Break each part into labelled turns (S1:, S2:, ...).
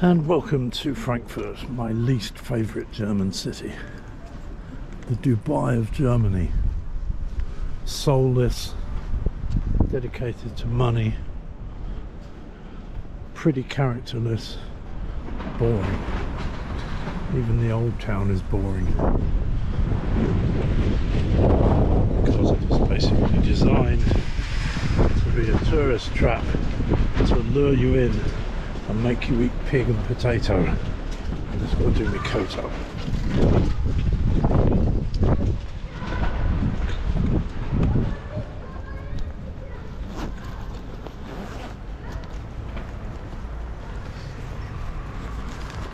S1: And welcome to Frankfurt, my least favourite German city. The Dubai of Germany. Soulless, dedicated to money, pretty characterless, boring. Even the old town is boring. Because it is basically designed to be a tourist trap to lure you in and make you eat pig and potato. I just got to do my coat up.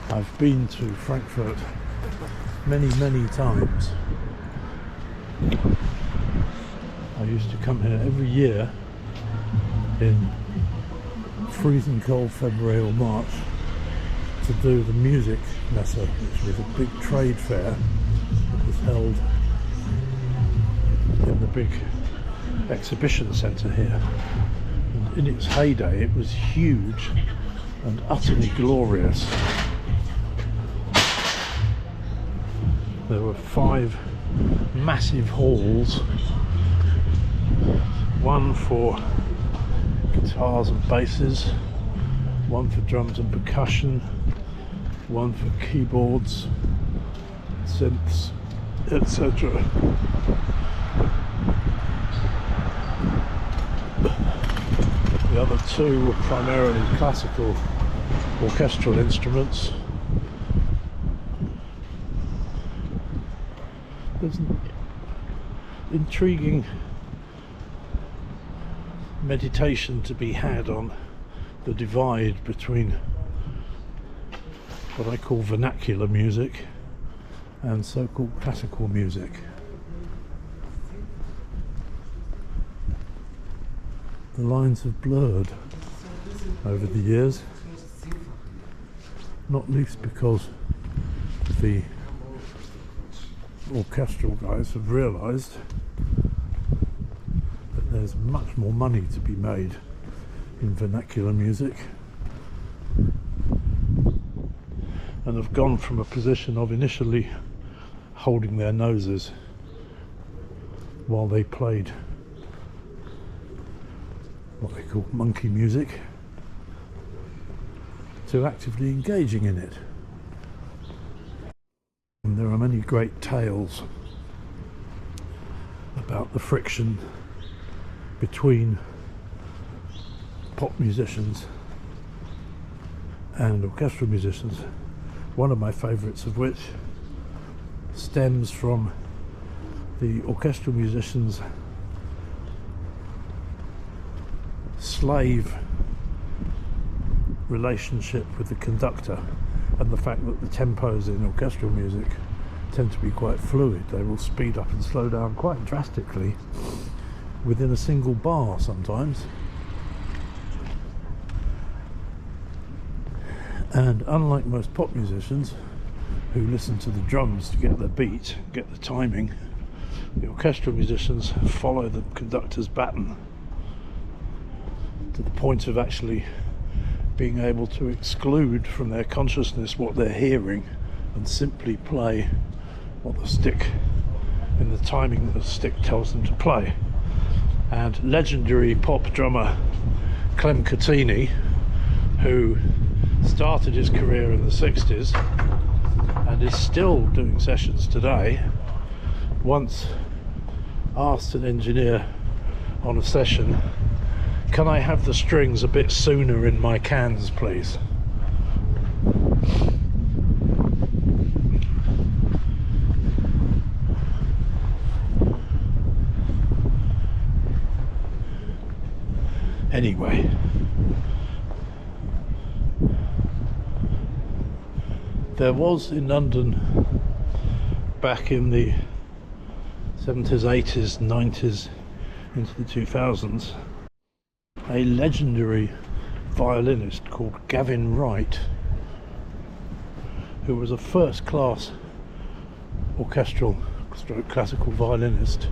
S1: I've been to Frankfurt many times. I used to come here every year in freezing cold February or March to do the Musik Messe, which was a big trade fair that was held in the big exhibition centre here. And in its heyday it was huge and utterly glorious. There were 5 massive halls, one for guitars and basses, one for drums and percussion, one for keyboards, synths, etc. The other 2 were primarily classical orchestral instruments. There's an intriguing meditation to be had on the divide between what I call vernacular music and so-called classical music. The lines have blurred over the years, not least because the orchestral guys have realised that there's much more money to be made in vernacular music, and have gone from a position of initially holding their noses while they played what they call monkey music to actively engaging in it. And there are many great tales about the friction between pop musicians and orchestral musicians, one of my favourites of which stems from the orchestral musicians' slave relationship with the conductor, and the fact that the tempos in orchestral music tend to be quite fluid. They will speed up and slow down quite drastically within a single bar sometimes. And unlike most pop musicians who listen to the drums to get the beat, get the timing, the orchestral musicians follow the conductor's baton to the point of actually being able to exclude from their consciousness what they're hearing and simply play what the stick, in the timing that the stick tells them to play. And legendary pop drummer Clem Catini, who started his career in the 60s and is still doing sessions today, once asked an engineer on a session, "Can I have the strings a bit sooner in my cans, please?" Anyway, there was in London back in the 70s, 80s, 90s, into the 2000s, a legendary violinist called Gavyn Wright, who was a first-class orchestral stroke classical violinist,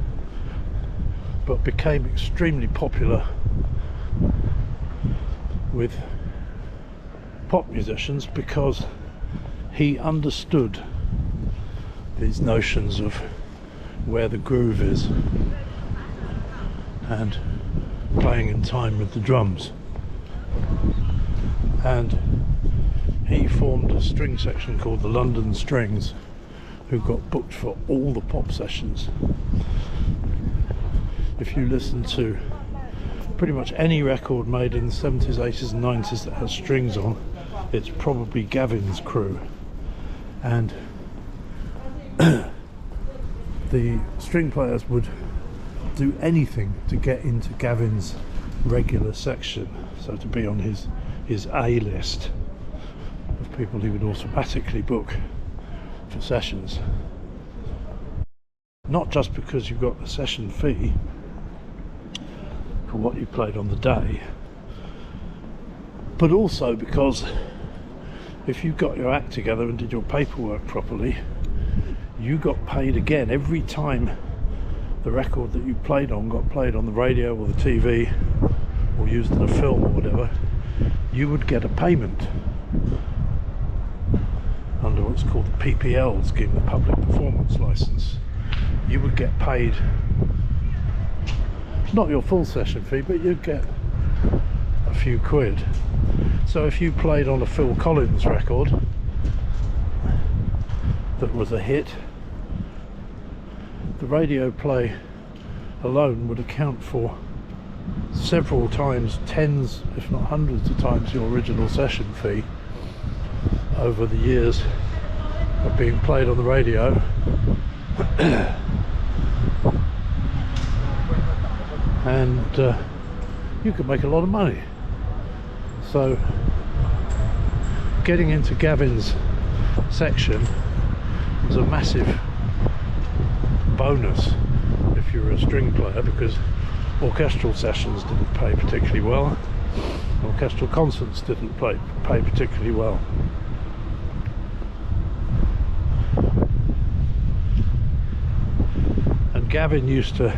S1: but became extremely popular with pop musicians because he understood these notions of where the groove is and playing in time with the drums. And he formed a string section called the London Strings, who got booked for all the pop sessions. If you listen to pretty much any record made in the 70s, 80s and 90s that has strings on, it's probably Gavyn's crew. And the string players would do anything to get into Gavyn's regular section, so to be on his A list of people he would automatically book for sessions. Not just because you got the session fee for what you played on the day, but also because if you got your act together and did your paperwork properly, you got paid again every time the record that you played on got played on the radio or the TV or used in a film or whatever. You would get a payment under what's called the PPL scheme, the Public Performance License. You would get paid, not your full session fee, but you'd get a few quid. So if you played on a Phil Collins record that was a hit, the radio play alone would account for several times, tens if not hundreds of times your original session fee over the years of being played on the radio. And you could make a lot of money. So getting into Gavyn's section was a massive bonus if you were a string player, because orchestral sessions didn't pay particularly well, orchestral concerts didn't pay particularly well. And Gavyn used to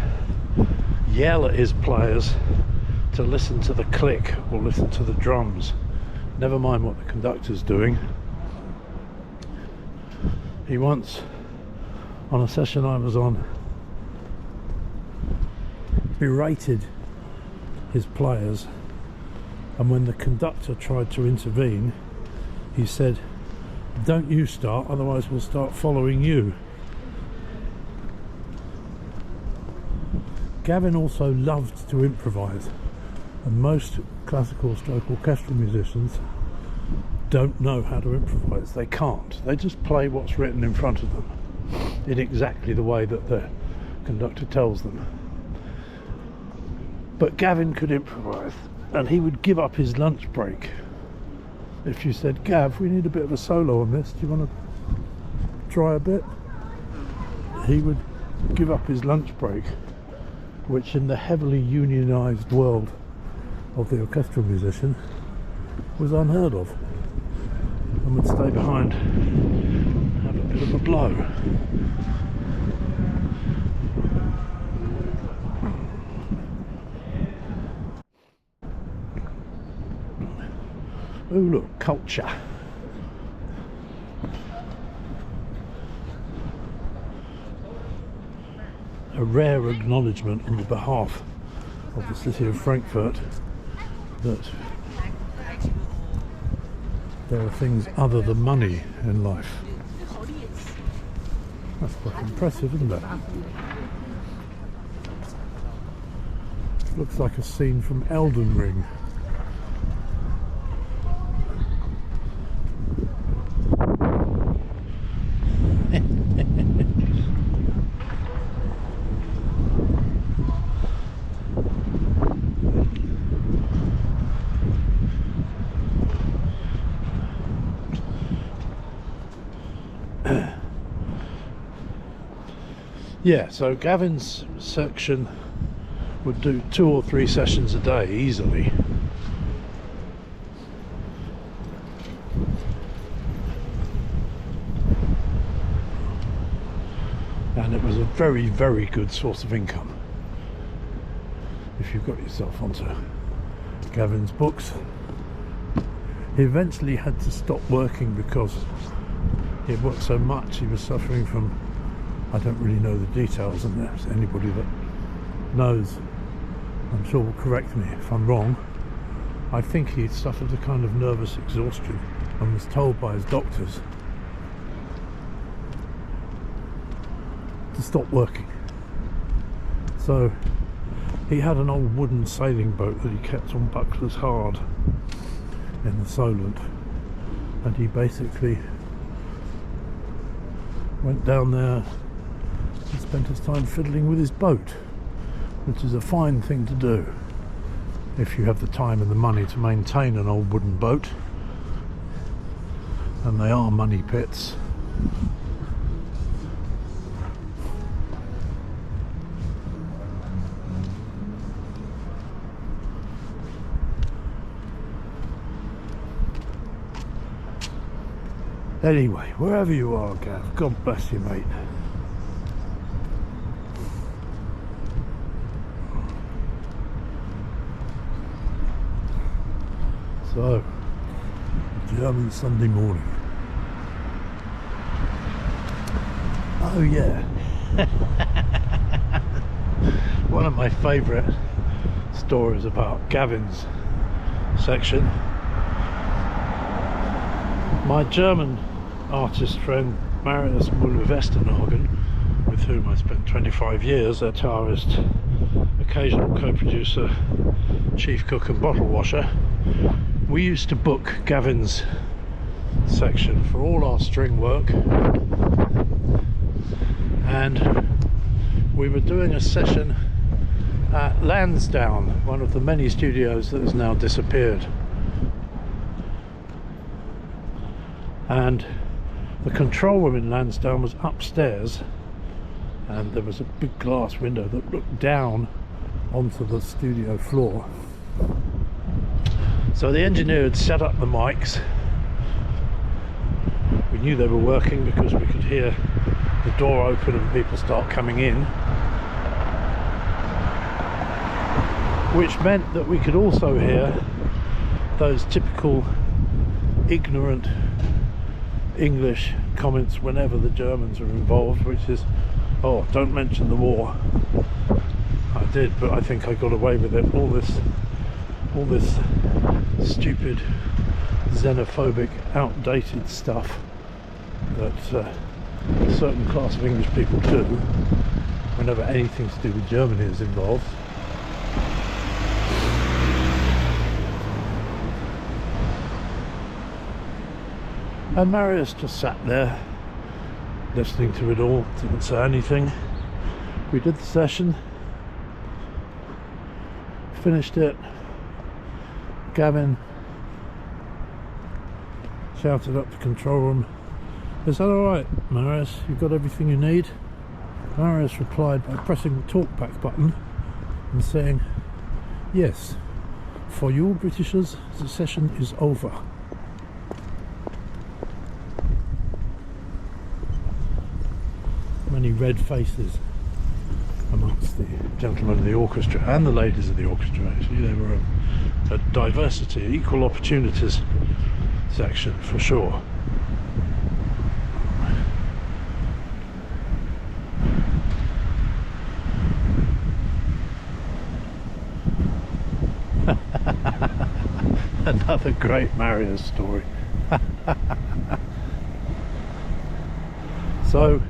S1: yell at his players to listen to the click or listen to the drums, never mind what the conductor's doing. He once, on a session I was on, berated his players, and when the conductor tried to intervene, he said, "Don't you start, otherwise we'll start following you." Gavyn also loved to improvise, and most classical stroke orchestral musicians don't know how to improvise. They can't. They just play what's written in front of them in exactly the way that the conductor tells them. But Gavyn could improvise, and he would give up his lunch break. If you said, "Gav, we need a bit of a solo on this, do you want to try a bit?" He would give up his lunch break, which in the heavily unionised world of the orchestral musician was unheard of, and would stay behind and have a bit of a blow. Oh look, Kulcha. A rare acknowledgement on the behalf of the city of Frankfurt that there are things other than money in life. That's quite impressive, isn't it? Looks like a scene from Elden Ring. Yeah, so Gavyn's section would do 2 or 3 sessions a day easily. And it was a very, very good source of income if you got yourself onto Gavyn's books. He eventually had to stop working because he had worked so much. He was suffering from, I don't really know the details, and there's anybody that knows, I'm sure, will correct me if I'm wrong. I think he suffered a kind of nervous exhaustion and was told by his doctors to stop working. So he had an old wooden sailing boat that he kept on Buckler's Hard in the Solent, and he basically went down there and spent his time fiddling with his boat, which is a fine thing to do if you have the time and the money to maintain an old wooden boat, and they are money pits. Anyway, wherever you are, Gav, God bless you, mate. So, German Sunday morning. Oh yeah. One of my favourite stories about Gavyn's section. My German artist friend Marius Westernhagen, with whom I spent 25 years, guitarist, occasional co-producer, chief cook and bottle washer, we used to book Gavyn's section for all our string work, and we were doing a session at Lansdowne, one of the many studios that has now disappeared. And the control room in Lansdowne was upstairs, and there was a big glass window that looked down onto the studio floor. So the engineer had set up the mics. We knew they were working because we could hear the door open and people start coming in, which meant that we could also hear those typical ignorant English comments whenever the Germans are involved, which is, oh, don't mention the war. I did, but I think I got away with it. All this stupid xenophobic outdated stuff that a certain class of English people do whenever anything to do with Germany is involved. And Marius just sat there listening to it all, didn't say anything. We did the session, finished it. Gavyn shouted up the control room, "Is that alright, Marius? You've got everything you need?" Marius replied by pressing the talkback button and saying, "Yes, for you Britishers, the session is over." Many red faces amongst the gentlemen of the orchestra and the ladies of the orchestra. Actually, they were a diversity, equal opportunities section for sure. Another great Marius story. So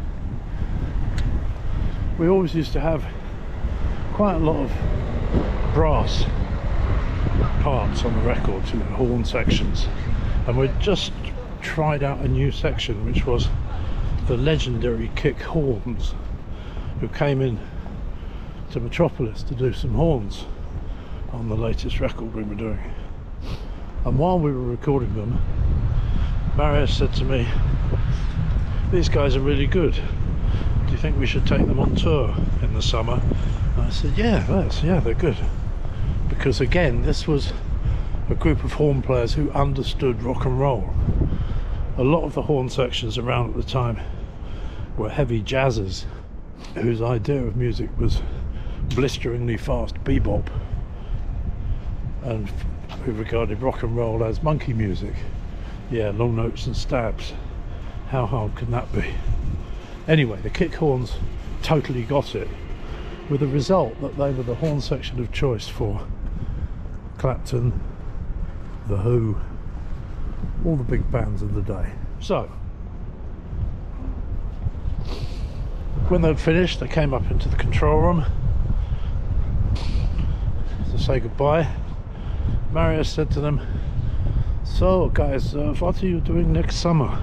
S1: we always used to have quite a lot of brass parts on the records, horn sections, and we'd just tried out a new section which was the legendary Kick Horns, who came in to Metropolis to do some horns on the latest record we were doing. And while we were recording them, Marius said to me, "These guys are really good. Do you think we should take them on tour in the summer?" And I said, yeah, they're good. Because again, this was a group of horn players who understood rock and roll. A lot of the horn sections around at the time were heavy jazzers whose idea of music was blisteringly fast bebop and who regarded rock and roll as monkey music. Yeah, long notes and stabs. How hard can that be? Anyway, the kick horns totally got it, with the result that they were the horn section of choice for Clapton, The Who, all the big bands of the day. So, when they'd finished, they came up into the control room to say goodbye. Marius said to them, "So guys, what are you doing next summer?"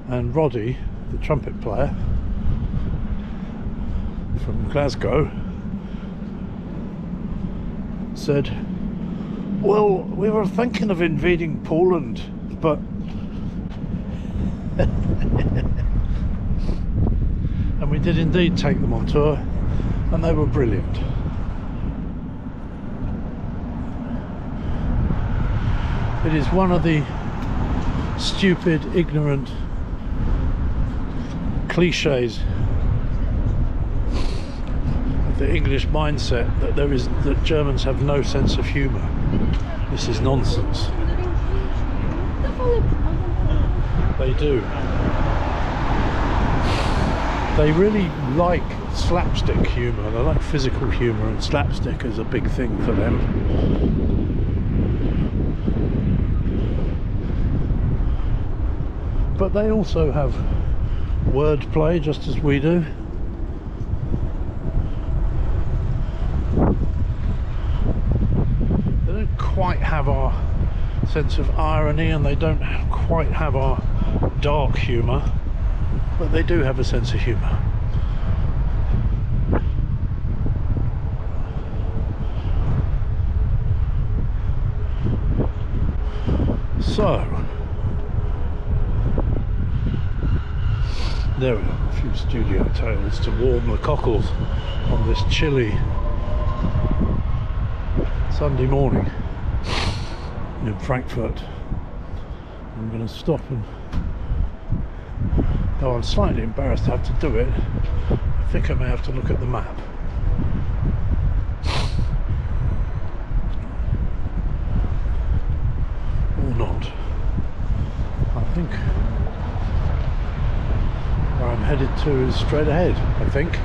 S1: And Roddy, the trumpet player from Glasgow, said, "Well, we were thinking of invading Poland, but..." And we did indeed take them on tour, and they were brilliant. It is one of the stupid, ignorant cliches of the English mindset that Germans have no sense of humour. This is nonsense. They do. They really like slapstick humour. They like physical humour, and slapstick is a big thing for them. But they also have wordplay, just as we do. They don't quite have our sense of irony, and they don't quite have our dark humour, but they do have a sense of humour. So, there we are, a few studio tales to warm the cockles on this chilly Sunday morning in Frankfurt. I'm going to stop, and though I'm slightly embarrassed to have to do it, I think I may have to look at the map. Or not. I think where I'm headed to is straight ahead, I think.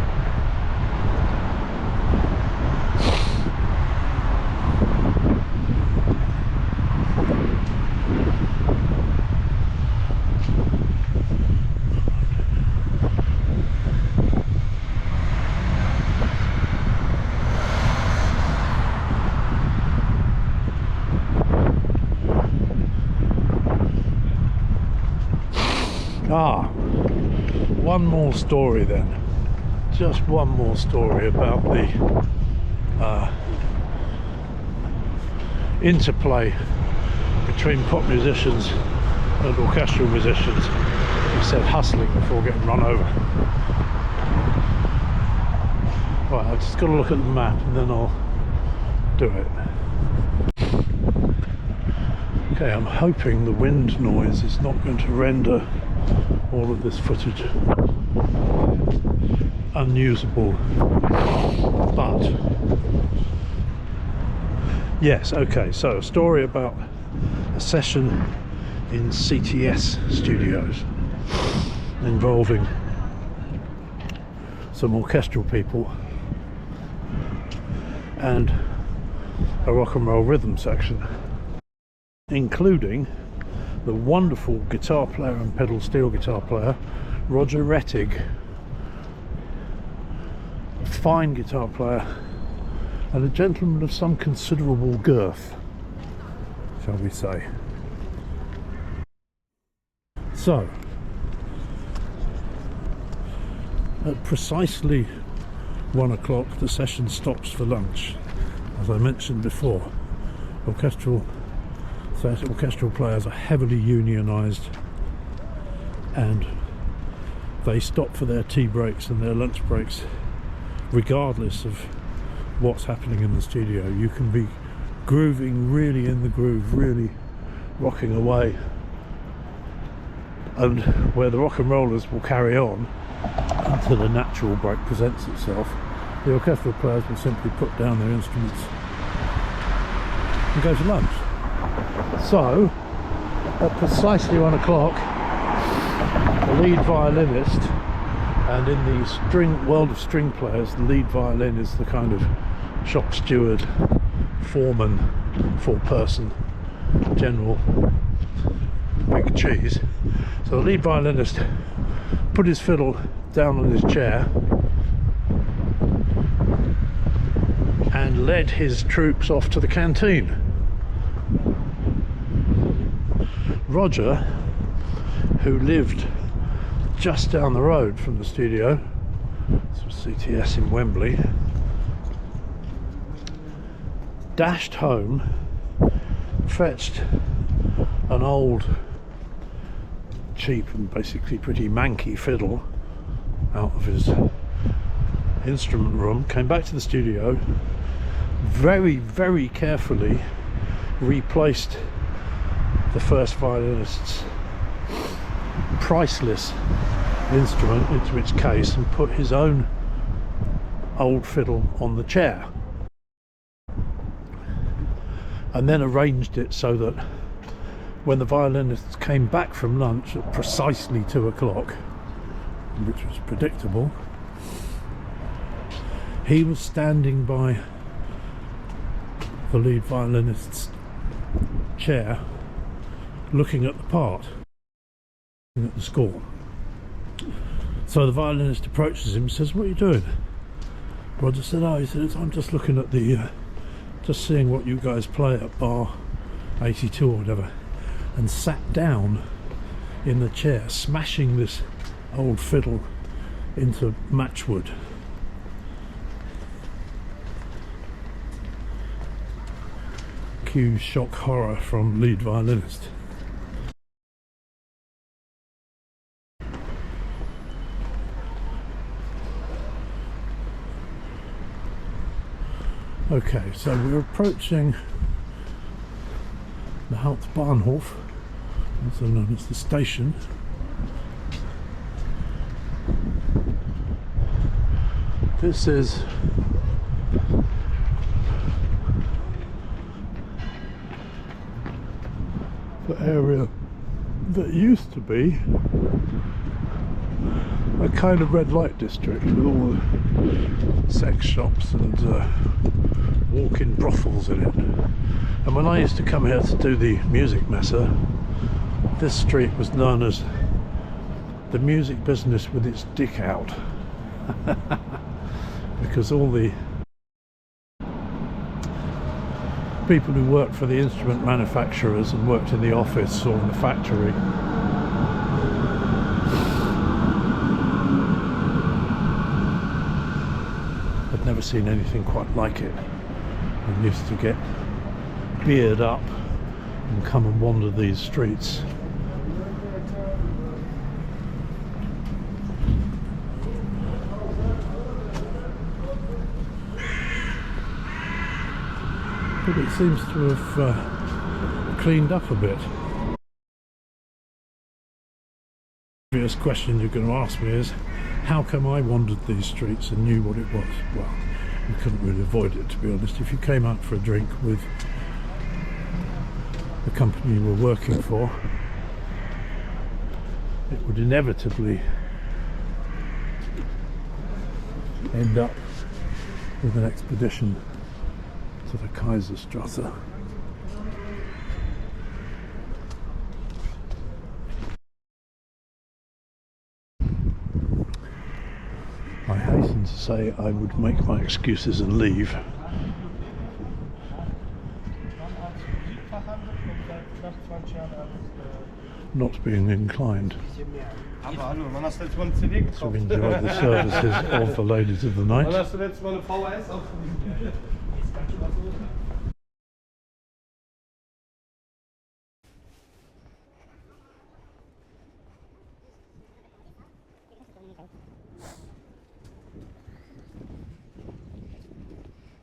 S1: One more story then. Just one more story about the interplay between pop musicians and orchestral musicians. He said hustling before getting run over. Right, I've just got to look at the map and then I'll do it. Okay, I'm hoping the wind noise is not going to render all of this footage unusable, but yes, okay, so a story about a session in CTS studios involving some orchestral people and a rock and roll rhythm section, including the wonderful guitar player and pedal steel guitar player Roger Rettig, a fine guitar player and a gentleman of some considerable girth, shall we say. So, at precisely 1 o'clock the session stops for lunch. As I mentioned before, orchestral players are heavily unionised, and they stop for their tea breaks and their lunch breaks regardless of what's happening in the studio. You can be grooving really in the groove, really rocking away, and where the rock and rollers will carry on until the natural break presents itself, the orchestral players will simply put down their instruments and go to lunch. So at precisely 1 o'clock, the lead violinist, and in the world of string players, the lead violin is the kind of shop steward, foreman, four-person general, big cheese. So the lead violinist put his fiddle down on his chair and led his troops off to the canteen. Roger, who lived just down the road from the studio, this was CTS in Wembley, dashed home, fetched an old, cheap and basically pretty manky fiddle out of his instrument room, came back to the studio, very, very carefully replaced the first violinist's priceless instrument into its case and put his own old fiddle on the chair, and then arranged it so that when the violinists came back from lunch at precisely 2 o'clock, which was predictable, he was standing by the lead violinist's chair looking at the part, looking at the score. So the violinist approaches him and says, "What are you doing?" Roger said, "Oh," he said, "I'm just looking at the just seeing what you guys play at bar 82 or whatever," and sat down in the chair, smashing this old fiddle into matchwood. Cue shock horror from lead violinist. Okay, so we're approaching the Hauptbahnhof, also known as the station. This is the area that used to be a kind of red light district with all the sex shops and walk-in brothels in it. And when I used to come here to do the Musik Messe, this street was known as the music business with its dick out. Because all the people who worked for the instrument manufacturers and worked in the office or in the factory had never seen anything quite like it, and used to get beard up and come and wander these streets. But it seems to have cleaned up a bit. The obvious question you're going to ask me is, how come I wandered these streets and knew what it was? Well, you couldn't really avoid it, to be honest. If you came out for a drink with the company you were working for, it would inevitably end up with an expedition to the Kaiserstrasse. I hasten to say I would make my excuses and leave. Not being inclined to enjoy the services of the ladies of the night.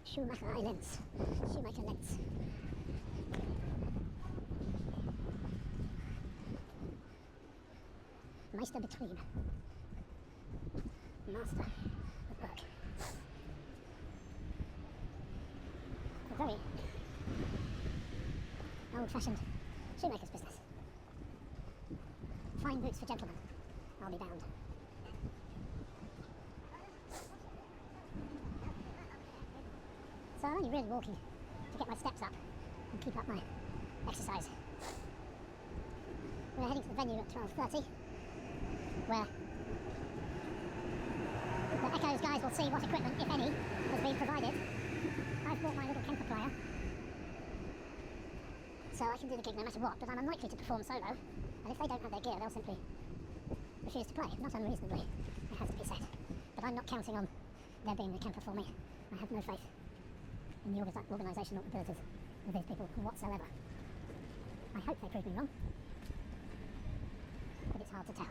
S2: Schumacher Islands, Schumacher Lands. Meisterbetrieb. Master of work. Very old-fashioned shoemaker's business. Fine boots for gentlemen, I'll be bound. So I'm only really walking to get my steps up and keep up my exercise. We're heading to the venue at 12:30, where the Echoes guys will see what equipment, if any, has been provided. I've brought my little Kemper player, so I can do the gig no matter what, but I'm unlikely to perform solo, and if they don't have their gear, they'll simply refuse to play, not unreasonably, it has to be said. But I'm not counting on there being the Kemper for me. I have no faith in the organisational abilities of these people whatsoever. I hope they prove me wrong, but it's hard to tell.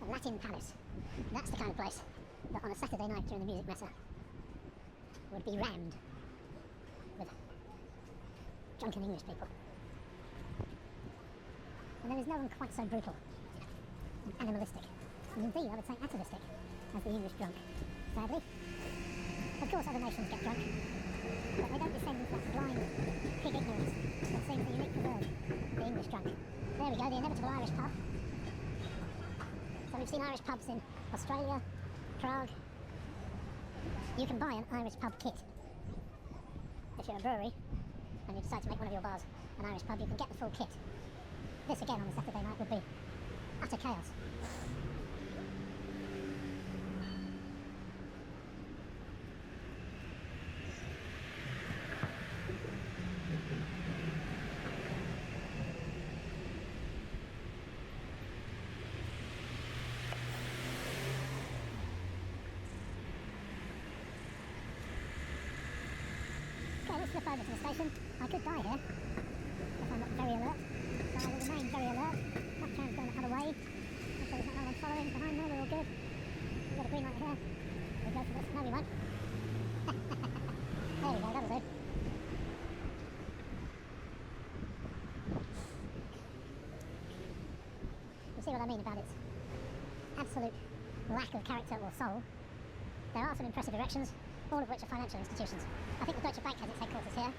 S2: The Latin Palace. That's the kind of place that on a Saturday night during the Musik Messe would be rammed with drunken English people. And there is no one quite so brutal and animalistic, and indeed I would say atavistic, as the English drunk, sadly. Of course other nations get drunk, but they don't descend into that blind pig ignorance that seems the unique preserve of the English drunk. There we go, the inevitable Irish pub. So we've seen Irish pubs in Australia, Prague. You can buy an Irish pub kit. If you're a brewery and you decide to make one of your bars an Irish pub, you can get the full kit. This again on a Saturday night would be utter chaos. Okay, let's flip over to the station. I could die here if I'm not very alert. So I will remain very alert. That tram's going the other way. Okay, there's not no one following behind there, we're all good. We've got a green light here. We'll go for this. No, we won't. There we go, that'll do. You see what I mean about its absolute lack of character or soul. There are some impressive erections, all of which are financial institutions. I think the Deutsche Bank has its headquarters here.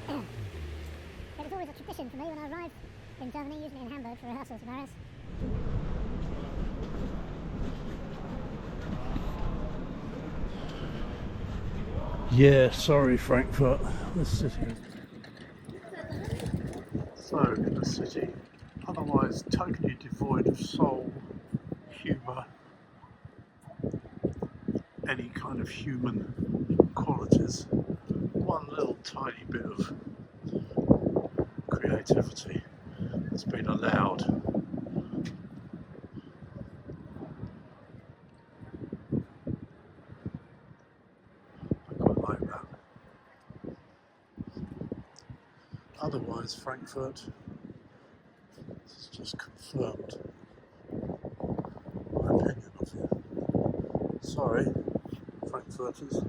S2: It was always a tradition for me when I arrived in Germany, usually in Hamburg for rehearsals in Paris.
S1: Yeah, sorry Frankfurt, the city. So, the city, otherwise totally devoid of soul, humour, any kind of human qualities. One little tiny bit of creativity has been allowed. I quite like that. Otherwise, Frankfurt has just confirmed my opinion of you. Sorry, Frankfurters.